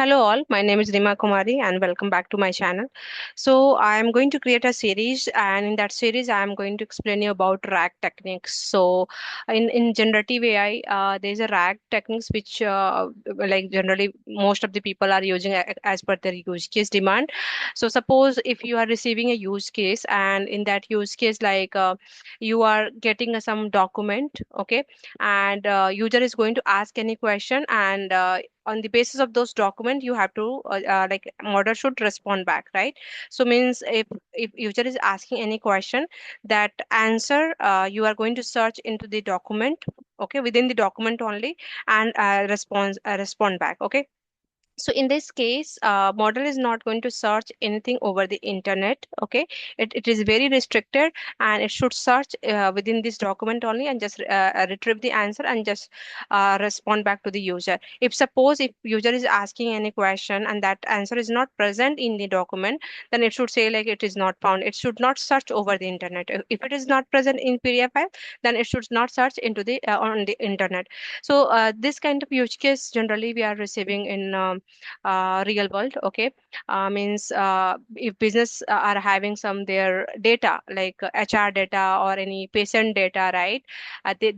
Hello all, my name is Rima Kumari and welcome back to my channel. So I am going to create a series, and in that series I am going to explain you about RAG techniques. So in generative AI, there is a RAG techniques which like generally most of the people are using as per their use case demand. So suppose if you are receiving a use case, and in that use case you are getting some document, okay, and user is going to ask any question, and on the basis of those document you have to like model should respond back, right? So means if user is asking any question, that answer you are going to search into the document, okay, within the document only, and respond back, okay. So in this case, model is not going to search anything over the internet, okay. It is very restricted, and it should search within this document only, and just retrieve the answer and just respond back to the user. If suppose if user is asking any question and that answer is not present in the document, then it should say like it is not found. It should not search over the internet. If it is not present in PDF file, then it should not search into the on the internet. So this kind of use case generally we are receiving in real world, okay. Means if business are having some their data like HR data or any patient data, right?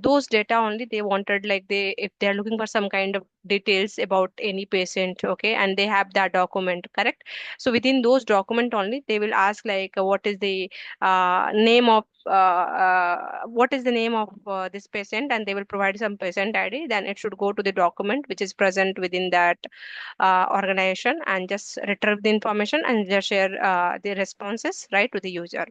Those data only they wanted, like they if they're looking for some kind of details about any patient, okay, and they have that document, correct. So within those document only they will ask like what is the name of what is the name of this patient, and they will provide some patient ID. Then it should go to the document which is present within that organization, and just retrieve the information and just share the responses, right, to the user,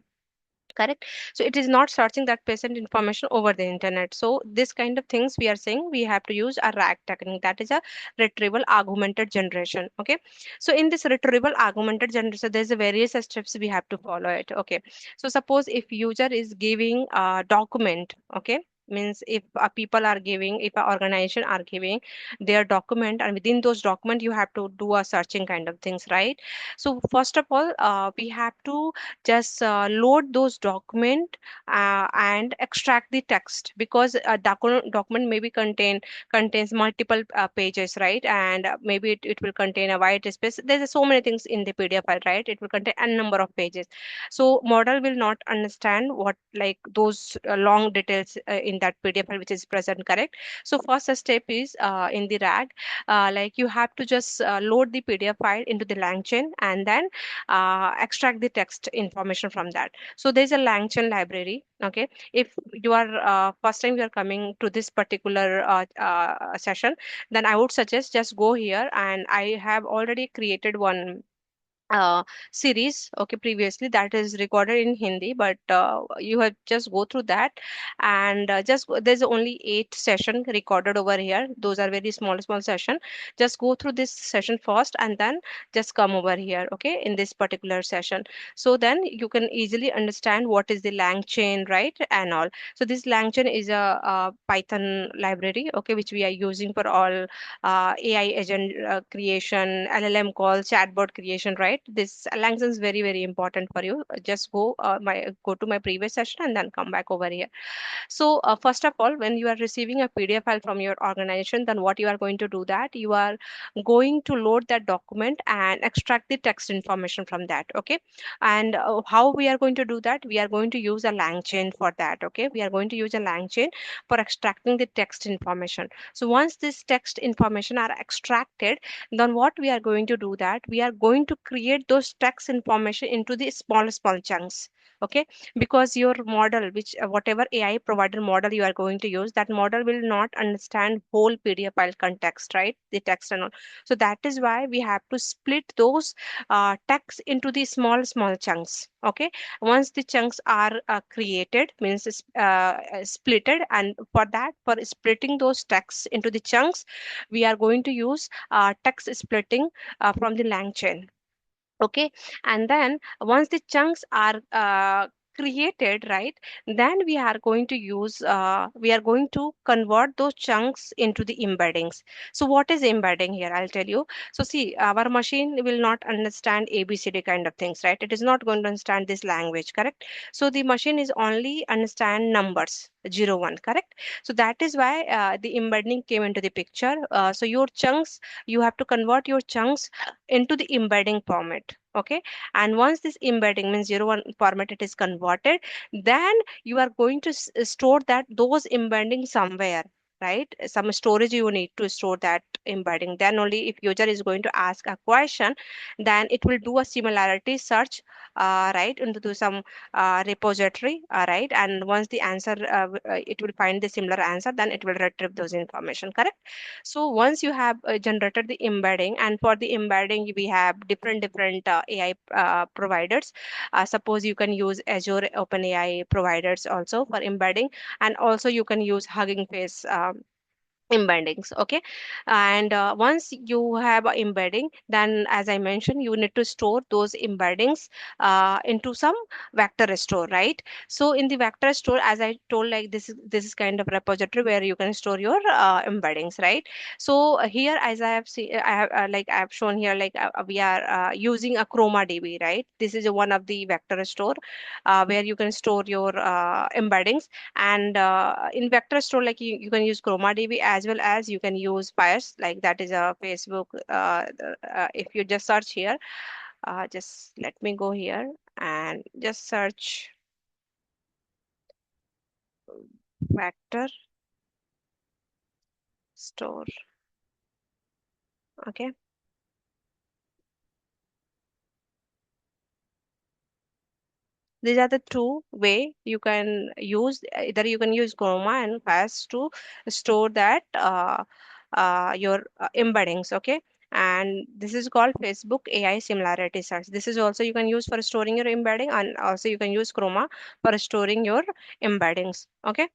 correct. So it is not searching that patient information over the internet. So this kind of things we are saying we have to use a RAG technique, that is a retrieval augmented generation, okay. So in this retrieval augmented generation there's a various steps we have to follow it, okay. So suppose if user is giving a document, okay, means if people are giving, if a organization are giving their document, and within those document you have to do a searching kind of things, right? So first of all we have to just load those document and extract the text, because a document maybe contains multiple pages, right? And maybe it will contain a white space. There's so many things in the PDF file, right? It will contain a number of pages. So model will not understand what like those long details in that PDF file which is present, correct. So first step is in the RAG, like you have to just load the PDF file into the LangChain, and then extract the text information from that. So there's a LangChain library, okay. If you are first time you are coming to this particular session, then I would suggest just go here, and I have already created one uh, series, okay, previously that is recorded in Hindi, but you have just go through that, and there's only 8 session recorded over here. Those are very small session. Just go through this session first, and then just come over here, okay, in this particular session. So then you can easily understand what is the LangChain, right, and all. So this LangChain is a Python library, okay, which we are using for all AI agent creation, LLM calls, chatbot creation, right? This LangChain is very important for you. Just go to my previous session and then come back over here. So first of all, when you are receiving a PDF file from your organization, then what you are going to do that you are going to load that document and extract the text information from that, okay. And how we are going to do that? We are going to use a LangChain for that, okay. We are going to use a LangChain for extracting the text information. So once this text information are extracted, then what we are going to do that we are going to create those text information into the small chunks, okay. Because your model, which whatever AI provider model you are going to use, that model will not understand whole PDF file context, right, the text and all. So that is why we have to split those text into the small chunks, okay. Once the chunks are created, means splitted, and for that, for splitting those texts into the chunks, we are going to use text splitting from the LangChain, okay. And then once the chunks are created, right, then we are going to convert those chunks into the embeddings. So what is embedding here? I'll tell you. So see, our machine will not understand ABCD kind of things, right? It is not going to understand this language, correct? So the machine is only understand numbers, 0 1, correct? So that is why the embedding came into the picture. So your chunks, you have to convert your chunks into the embedding format. Okay, and once this embedding means 0 1 format it is converted, then you are going to store that those embedding somewhere, right? Some storage you need to store that embedding. Then only if user is going to ask a question, then it will do a similarity search, right, into some repository, right? And once the answer, it will find the similar answer, then it will retrieve those information, correct? So once you have generated the embedding, and for the embedding we have different AI providers. Suppose you can use Azure OpenAI providers also for embedding, and also you can use Hugging Face embeddings. Okay, and once you have a embedding, then as I mentioned, you need to store those embeddings into some vector store, right? So in the vector store, as I told, like this is kind of repository where you can store your embeddings, right? So here, as I have seen, I have like I have shown here, like we are using a Chroma DB, right? This is one of the vector store where you can store your embeddings. And in vector store, like you can use Chroma DB, as well as you can use Fires, like that is a Facebook. If you just search here, just let me go here and just search vector store. Okay, these are the two way you can use. Either you can use Chroma and Fast to store that your embeddings. Okay, and this is called Facebook AI similarity search. This is also you can use for storing your embedding, and also you can use Chroma for storing your embeddings. Okay,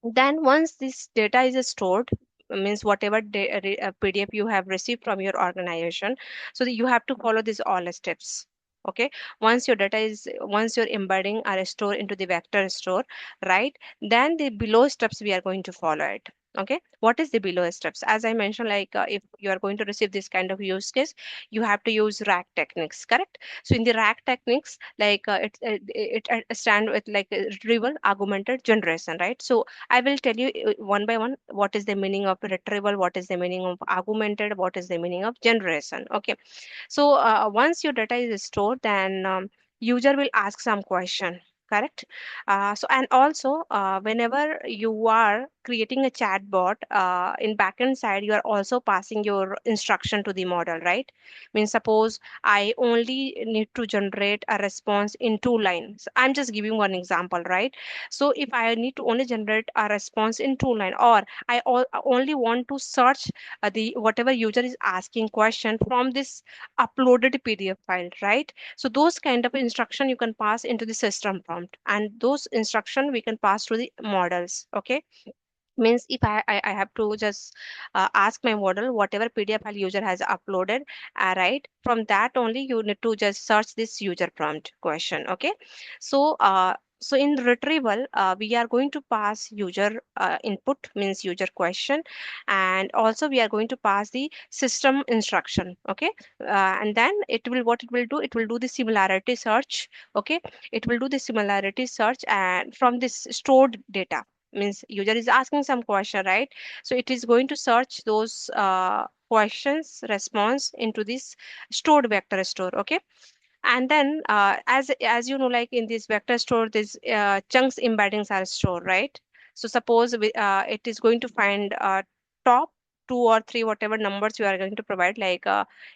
then once this data is stored, means whatever PDF you have received from your organization, so that you have to follow these all steps. Okay, once your embedding are stored into the vector store, right, then the below steps we are going to follow it. Okay, what is the below steps? As I mentioned, like if you are going to receive this kind of use case, you have to use rack techniques, correct? So in the rack techniques, like stand with like retrieval augmented generation, right? So I will tell you one by one what is the meaning of retrieval, what is the meaning of augmented, what is the meaning of generation. Okay, so once your data is stored, then user will ask some question, correct? So and also whenever you are creating a chatbot in backend side, you are also passing your instruction to the model, right? Means suppose I only need to generate a response in 2 lines. I'm just giving one example, right? So if I need to only generate a response in 2 line, or only want to search the whatever user is asking question from this uploaded PDF file, right? So those kind of instruction you can pass into the system prompt, and those instruction we can pass to the models. Okay, means if I have to just ask my model whatever PDF file user has uploaded, right, from that only you need to just search this user prompt question. Okay, so so in retrieval, we are going to pass user input, means user question, and also we are going to pass the system instruction. Okay, and then it will, what it will do, it will do the similarity search. Okay, it will do the similarity search and from this stored data, means user is asking some question, right? So it is going to search those questions response into this stored vector store. Okay, and then as you know, like in this vector store, these chunks embeddings are stored, right? So suppose it is going to find top two or three whatever numbers you are going to provide, like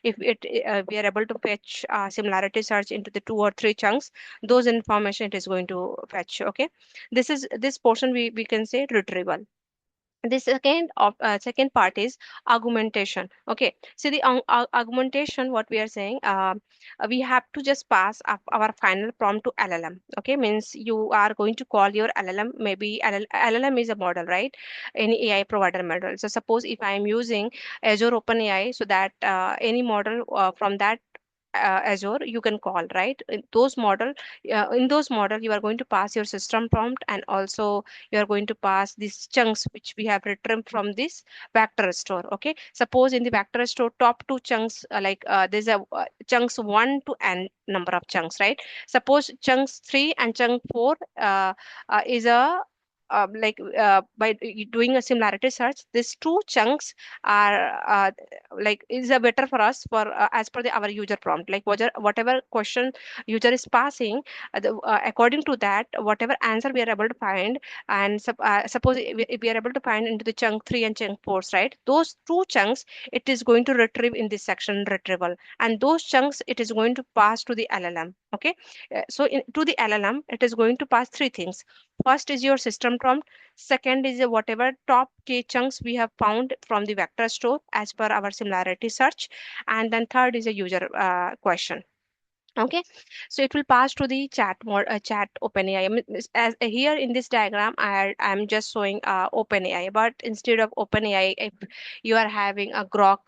if it we are able to fetch similarity search into the two or three chunks, those information it is going to fetch. Okay, this portion we can say retrieval. The second part is augmentation. Okay, so the augmentation, what we are saying, we have to just pass up our final prompt to LLM. Okay, means you are going to call your LLM, maybe LLM is a model, right? Any AI provider model. So suppose if I am using Azure OpenAI, so that any model from that Azure, you can call, right? In those model, you are going to pass your system prompt, and also you are going to pass these chunks which we have retrieved from this vector store. Okay, suppose in the vector store, top two chunks, there's a chunks 1 to n number of chunks, right? Suppose chunks 3 and chunk 4 is a by doing a similarity search, these two chunks are is a better for us for as per our user prompt, like whatever question user is passing, according to that, whatever answer we are able to find, and suppose if we are able to find into the chunk 3 and chunk 4, right? Those two chunks it is going to retrieve in this section retrieval, and those chunks it is going to pass to the LLM. Okay. To the LLM it is going to pass three things. First is your system prompt. Second is whatever top k chunks we have found from the vector store as per our similarity search. And then third is a user question. Okay, so it will pass to the chat OpenAI. As here in this diagram, I'm just showing OpenAI, but instead of OpenAI, if you are having a Grok,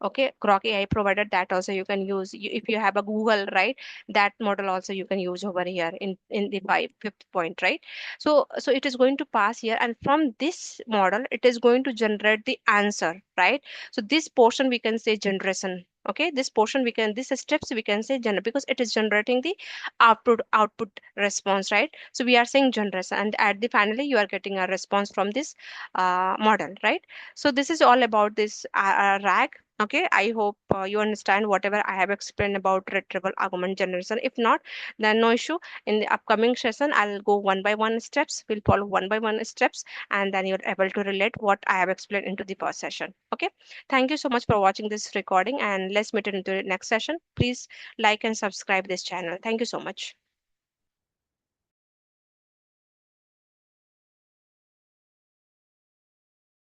okay, Grok AI provider, that also you can use. If you have a Google, right, that model also you can use over here in the fifth point, right? So it is going to pass here, and from this model, it is going to generate the answer, right? So this portion we can say generation. Okay, this portion we can, this steps we can say generate, because it is generating the output response, right? So we are saying generation, and at the finally you are getting a response from this model, right? So this is all about this RAG. Okay, I hope you understand whatever I have explained about retrieval augmented generation. If not, then no issue. In the upcoming session, I'll go one by one steps. We'll follow one by one steps, and then you're able to relate what I have explained into the first session. Okay. Thank you so much for watching this recording, and let's meet in the next session. Please like and subscribe this channel. Thank you so much.